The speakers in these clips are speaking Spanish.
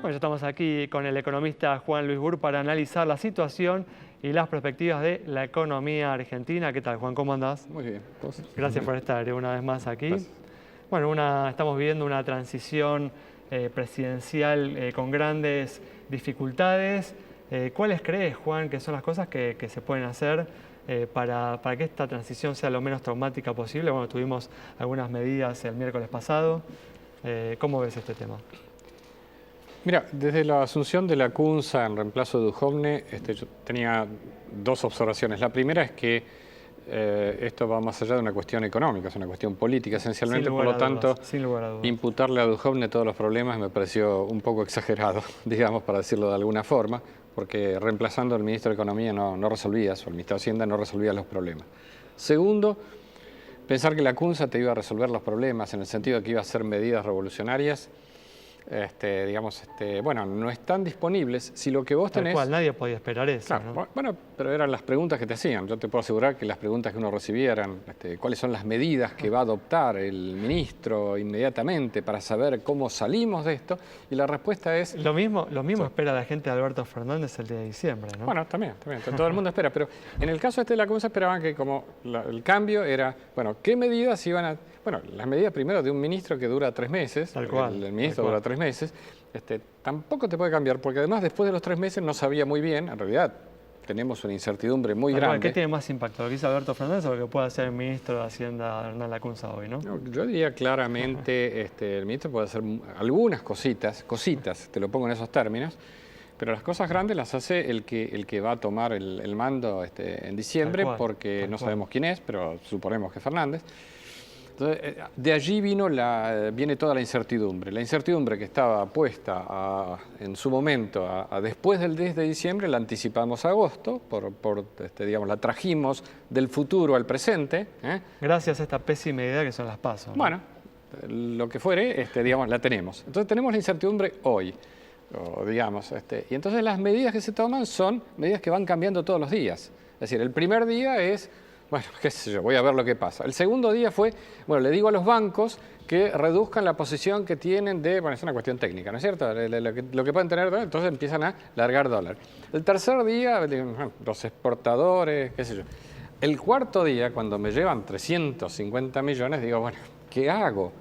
Bueno, ya estamos aquí con el economista Juan Luis Burr para analizar la situación y las perspectivas de la economía argentina. ¿Qué tal, Juan? ¿Cómo andás? Muy bien. ¿Vos? Gracias por estar una vez más aquí. Gracias. Bueno, estamos viviendo una transición presidencial con grandes dificultades. ¿Cuáles crees, Juan, que son las cosas que se pueden hacer para que esta transición sea lo menos traumática posible? Bueno, tuvimos algunas medidas el miércoles pasado. ¿Cómo ves este tema? Mira, desde la asunción de Lacunza en reemplazo de Duhovne, yo tenía dos observaciones. La primera es que esto va más allá de una cuestión económica, es una cuestión política esencialmente, por lo tanto, imputarle a Duhovne todos los problemas me pareció un poco exagerado, digamos, para decirlo de alguna forma, porque reemplazando al ministro de Economía no resolvías, o el ministro de Hacienda no resolvía los problemas. Segundo, pensar que Lacunza te iba a resolver los problemas en el sentido de que iba a hacer medidas revolucionarias, bueno, no están disponibles. Si lo que vos tenés... Tal cual, nadie podía esperar eso, claro, ¿no? Bueno, pero eran las preguntas que te hacían. Yo te puedo asegurar que las preguntas que uno recibía eran cuáles son las medidas que va a adoptar el ministro inmediatamente para saber cómo salimos de esto. Y la respuesta es... Lo mismo espera la gente de Alberto Fernández el día de diciembre, ¿no? Bueno, también. Todo el mundo espera. Pero en el caso de Lacunza esperaban que como el cambio era, bueno, ¿qué medidas iban a...? Bueno, las medidas primero de un ministro que dura 3 meses. Tal cual. El ministro dura 3 meses. Tampoco te puede cambiar, porque además después de los 3 meses no sabía muy bien, en realidad tenemos una incertidumbre muy grande. ¿Qué tiene más impacto? ¿Lo que hizo Alberto Fernández o lo que puede hacer el ministro de Hacienda, Hernán Lacunza, hoy, no? No, yo diría claramente, el ministro puede hacer algunas cositas, te lo pongo en esos términos, pero las cosas grandes las hace el que va a tomar el mando en diciembre, porque no sabemos quién es, pero suponemos que es Fernández. Entonces, de allí viene toda la incertidumbre que estaba puesta en su momento después del 10 de diciembre, la anticipamos a agosto, digamos, la trajimos del futuro al presente. Gracias a esta pésima idea que son las PASO, ¿no? Bueno, lo que fuere, digamos, la tenemos. Entonces tenemos la incertidumbre hoy, digamos, y entonces las medidas que se toman son medidas que van cambiando todos los días. Es decir, el primer día es... Bueno, qué sé yo, voy a ver lo que pasa. El segundo día fue, bueno, le digo a los bancos que reduzcan la posición que tienen bueno, es una cuestión técnica, ¿no es cierto? Lo que pueden tener, entonces empiezan a largar dólar. El tercer día, los exportadores, qué sé yo. El cuarto día, cuando me llevan 350 millones, digo, bueno, ¿qué hago?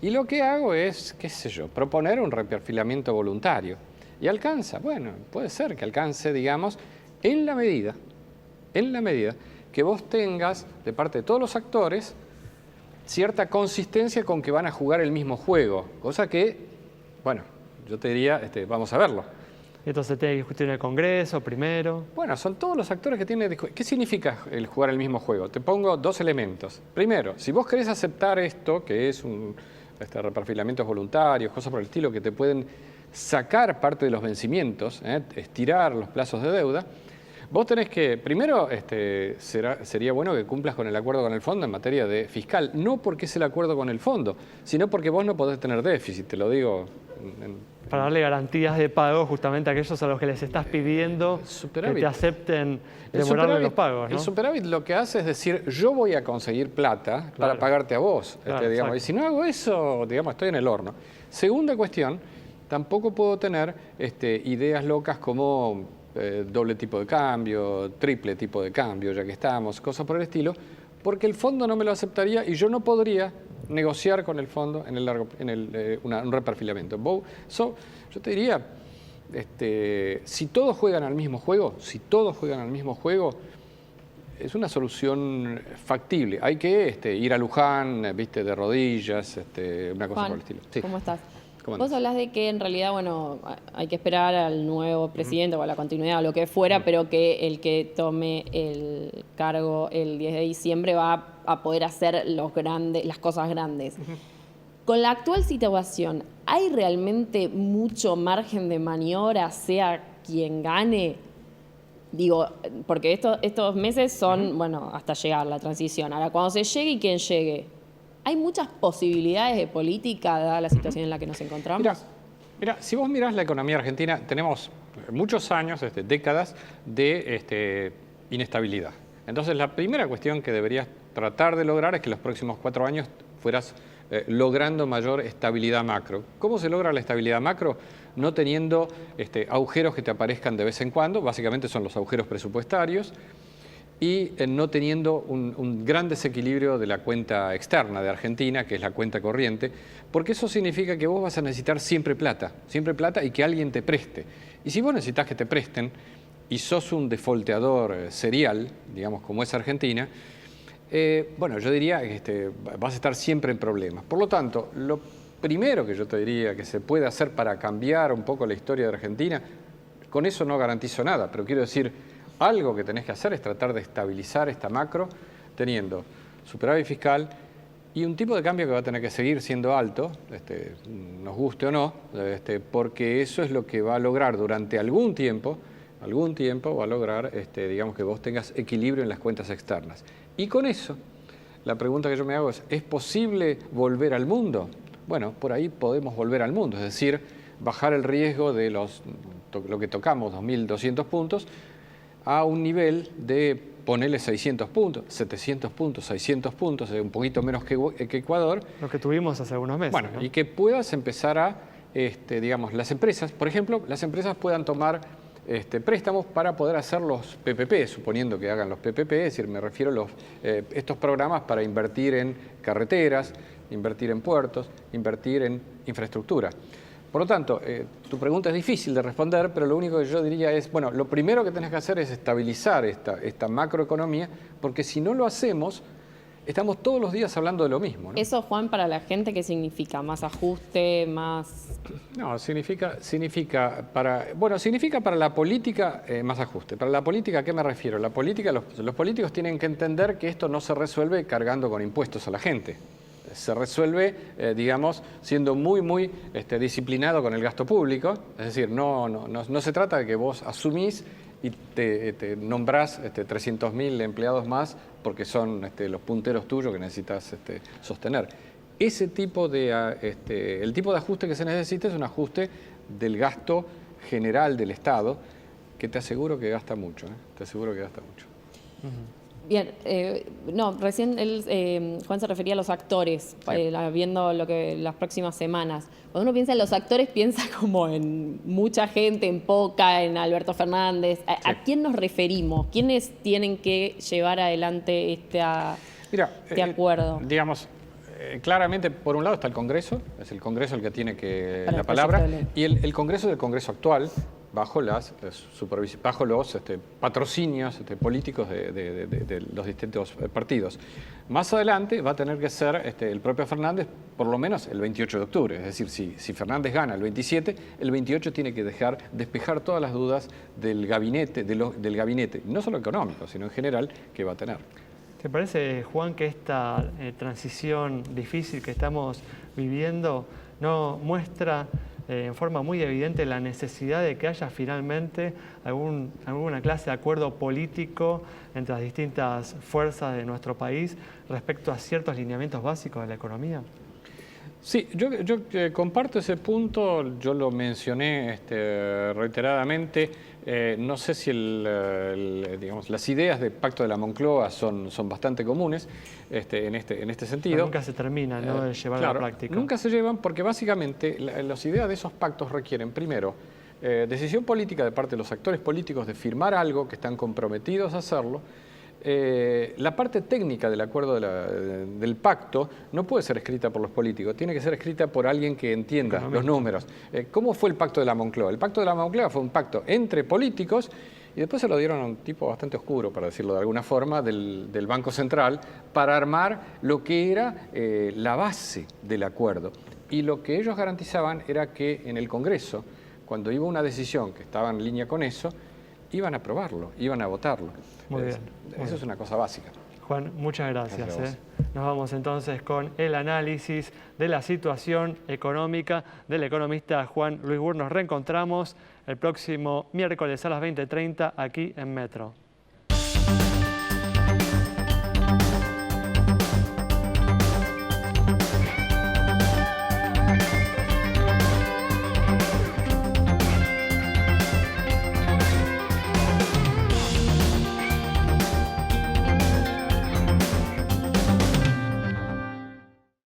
Y lo que hago es, qué sé yo, proponer un reperfilamiento voluntario. Y alcanza, bueno, puede ser que alcance, digamos, en la medida que vos tengas, de parte de todos los actores, cierta consistencia con que van a jugar el mismo juego. Cosa que, bueno, yo te diría, vamos a verlo. Entonces tiene que discutir en el Congreso primero. Bueno, son todos los actores que tienen... ¿Qué significa el jugar el mismo juego? Te pongo 2 elementos. Primero, si vos querés aceptar esto, que es reperfilamientos voluntarios, cosas por el estilo, que te pueden sacar parte de los vencimientos, estirar los plazos de deuda, vos tenés que, primero, sería bueno que cumplas con el acuerdo con el fondo en materia de fiscal, no porque es el acuerdo con el fondo, sino porque vos no podés tener déficit, te lo digo. Para darle garantías de pago justamente a aquellos a los que les estás pidiendo que te acepten demorarle los pagos, ¿no? El superávit lo que hace es decir, yo voy a conseguir plata para pagarte a vos, digamos, y si no hago eso, digamos, estoy en el horno. Segunda cuestión, tampoco puedo tener ideas locas como... doble tipo de cambio, triple tipo de cambio, ya que estamos, cosas por el estilo, porque el fondo no me lo aceptaría y yo no podría negociar con el fondo en un reperfilamiento. Yo te diría, si todos juegan al mismo juego, es una solución factible. Hay que ir a Luján, de rodillas, una cosa Juan, por el estilo. Sí. ¿Cómo estás? Vos hablás de que en realidad, bueno, hay que esperar al nuevo presidente o a la continuidad o lo que fuera, pero que el que tome el cargo el 10 de diciembre va a poder hacer las cosas grandes. Con la actual situación, ¿hay realmente mucho margen de maniobra, sea quien gane? Digo, porque estos meses son, bueno, hasta llegar la transición. Ahora, cuando se llegue y quien llegue, ¿hay muchas posibilidades de política dada la situación en la que nos encontramos? Mira, si vos mirás la economía argentina, tenemos muchos años, décadas de inestabilidad. Entonces, la primera cuestión que deberías tratar de lograr es que los próximos 4 años fueras logrando mayor estabilidad macro. ¿Cómo se logra la estabilidad macro? no teniendo agujeros que te aparezcan de vez en cuando, básicamente son los agujeros presupuestarios, y no teniendo un gran desequilibrio de la cuenta externa de Argentina, que es la cuenta corriente, porque eso significa que vos vas a necesitar siempre plata y que alguien te preste. Y si vos necesitas que te presten y sos un defaulteador serial, digamos como es Argentina, bueno, yo diría que vas a estar siempre en problemas. Por lo tanto, lo primero que yo te diría que se puede hacer para cambiar un poco la historia de Argentina, con eso no garantizo nada, pero quiero decir, algo que tenés que hacer es tratar de estabilizar esta macro teniendo superávit fiscal y un tipo de cambio que va a tener que seguir siendo alto, nos guste o no, porque eso es lo que va a lograr durante algún tiempo va a lograr, digamos, que vos tengas equilibrio en las cuentas externas. Y con eso, la pregunta que yo me hago ¿es posible volver al mundo? Bueno, por ahí podemos volver al mundo, es decir, bajar el riesgo de lo que tocamos, 2.200 puntos, a un nivel de ponerle 600 puntos, 700 puntos, 600 puntos, un poquito menos que Ecuador. Lo que tuvimos hace algunos meses. Bueno, ¿no? Y que puedas empezar a, digamos, las empresas, por ejemplo, las empresas puedan tomar préstamos para poder hacer los PPP, suponiendo que hagan los PPP, es decir, me refiero a estos programas para invertir en carreteras, invertir en puertos, invertir en infraestructura. Por lo tanto, tu pregunta es difícil de responder, pero lo único que yo diría es, bueno, lo primero que tenés que hacer es estabilizar esta macroeconomía, porque si no lo hacemos, estamos todos los días hablando de lo mismo, ¿no? Eso, Juan, para la gente, ¿qué significa? ¿Más ajuste, más...? No, significa para la política más ajuste. ¿Para la política a qué me refiero? La política, los políticos tienen que entender que esto no se resuelve cargando con impuestos a la gente. Se resuelve, digamos, siendo muy disciplinado con el gasto público. Es decir, no se trata de que vos asumís y te nombrás 300.000 empleados más porque son los punteros tuyos que necesitas sostener. Ese tipo el tipo de ajuste que se necesita es un ajuste del gasto general del Estado, que te aseguro que gasta mucho, te aseguro que gasta mucho. Bien, recién Juan se refería a los actores, sí. Viendo las próximas semanas. Cuando uno piensa en los actores, piensa como en mucha gente, en Poca, en Alberto Fernández. Sí. ¿A quién nos referimos? ¿Quiénes tienen que llevar adelante este acuerdo? Digamos, claramente, por un lado está el Congreso, es el Congreso el que tiene la palabra, y el Congreso es el Congreso actual, bajo los patrocinios políticos de los distintos partidos. Más adelante va a tener que ser el propio Fernández, por lo menos el 28 de octubre. Es decir, si Fernández gana el 27, el 28 tiene que despejar todas las dudas del gabinete, no solo económico, sino en general, que va a tener. ¿Te parece, Juan, que esta transición difícil que estamos viviendo no muestra en forma muy evidente la necesidad de que haya finalmente alguna clase de acuerdo político entre las distintas fuerzas de nuestro país respecto a ciertos lineamientos básicos de la economía? Sí, yo comparto ese punto, yo lo mencioné reiteradamente. No sé si digamos, las ideas del Pacto de la Moncloa son bastante comunes en este sentido. Pero nunca se termina, ¿no?, de llevar a la práctica. Nunca se llevan porque básicamente las ideas de esos pactos requieren, primero, decisión política de parte de los actores políticos de firmar algo, que están comprometidos a hacerlo. La parte técnica del acuerdo del pacto no puede ser escrita por los políticos, tiene que ser escrita por alguien que entienda los números. ¿Cómo fue el Pacto de la Moncloa? El Pacto de la Moncloa fue un pacto entre políticos y después se lo dieron a un tipo bastante oscuro, para decirlo de alguna forma, del Banco Central, para armar lo que era la base del acuerdo. Y lo que ellos garantizaban era que en el Congreso, cuando iba una decisión que estaba en línea con eso, iban a aprobarlo, iban a votarlo. Muy bien. Eso es una cosa básica. Juan, muchas gracias. Nos vamos entonces con el análisis de la situación económica del economista Juan Luis Burr. Nos reencontramos el próximo miércoles a las 20:30 aquí en Metro.